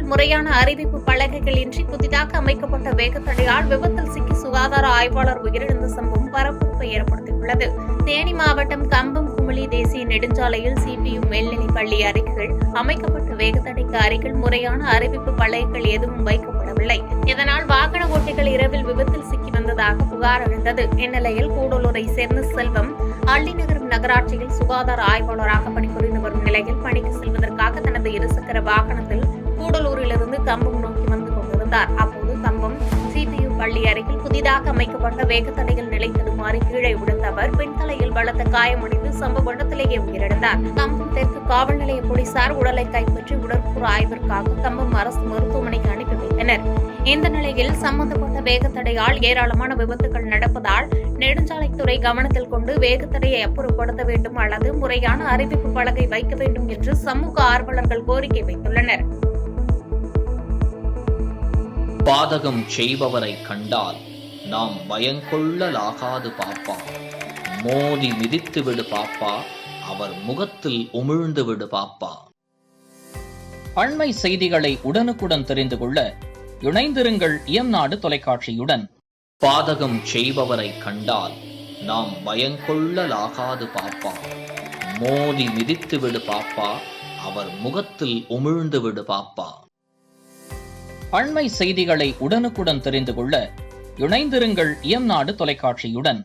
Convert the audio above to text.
முறையான அறிவிப்பு பலகைகள் இன்றி புதிதாக அமைக்கப்பட்ட வேகத்தடையால் விபத்தில் சிக்கி சுகாதார ஆய்வாளர் உயிரிழந்த சம்பவம் பரபரப்பை ஏற்படுத்தியுள்ளது. தேனி மாவட்டம் கம்பம் குமுளி தேசிய நெடுஞ்சாலையில் சிபியு மேல்நிலைப் பள்ளி அருகில் அமைக்கப்பட்ட வேகத்தடைக்கு அருகில் முறையான அறிவிப்பு பலகைகள் எதுவும் வைக்கப்படவில்லை. இதனால் வாகன ஓட்டிகள் இரவில் விபத்தில் சிக்கி வந்ததாக புகார் எழுந்தது. இந்நிலையில் கூடலூரை சேர்ந்த செல்வம் அள்ளிநகரம் நகராட்சியில் சுகாதார ஆய்வாளராக பணிபுரிந்து வரும் நிலையில் பணிக்கு செல்வதற்காக தனது இருசக்கர வாகனத்தில் கூடலூரிலிருந்து கம்பம் நோக்கி வந்து கொண்டிருந்தார். அப்போது கம்பம் சிபியு பள்ளி அருகில் புதிதாக அமைக்கப்பட்ட வேகத்தடையில் நிலை தடுமாறி கீழே விழுந்த அவர் பின்தலையில் பலத்த காயமடைந்து சம்பவ இடத்திலேயே உயிரிழந்தார். கம்பம் தெற்கு காவல் நிலைய போலீசார் உடலை கைப்பற்றி உடற்கூறு ஆய்விற்காக கம்பம் அரசு மருத்துவமனைக்கு அனுப்பி வைத்தனர். இந்த நிலையில் சம்பந்தப்பட்ட வேகத்தடையால் ஏராளமான விபத்துகள் நடப்பதால் நெடுஞ்சாலைத்துறை கவனத்தில் கொண்டு வேகத்தடையை அப்புறப்படுத்த வேண்டும் அல்லது முறையான அறிவிப்பு பலகை வைக்க வேண்டும் என்று சமூக ஆர்வலர்கள் கோரிக்கை வைத்துள்ளனர். பாதகம் செய்பவரை கண்டால் நாம் பயங்கொள்ளலாகாது பாப்பா, மோதி மிதித்து விடு பாப்பா, அவர் முகத்தில் உமிழ்ந்து விடு பாப்பா. அண்மை செய்திகளை உடனுக்குடன் தெரிந்து கொள்ள இணைந்திருங்கள் இயம்நாடு தொலைக்காட்சியுடன். பாதகம் செய்பவரை கண்டால் நாம் பயங்கொள்ளலாகாது பாப்பா, மோதி மிதித்து விடு பாப்பா, அவர் முகத்தில் உமிழ்ந்து விடு பாப்பா. அண்மை செய்திகளை உடனுக்குடன் தெரிந்து கொள்ள இணைந்திருங்கள் இயம்நாடு தொலைக்காட்சியுடன்.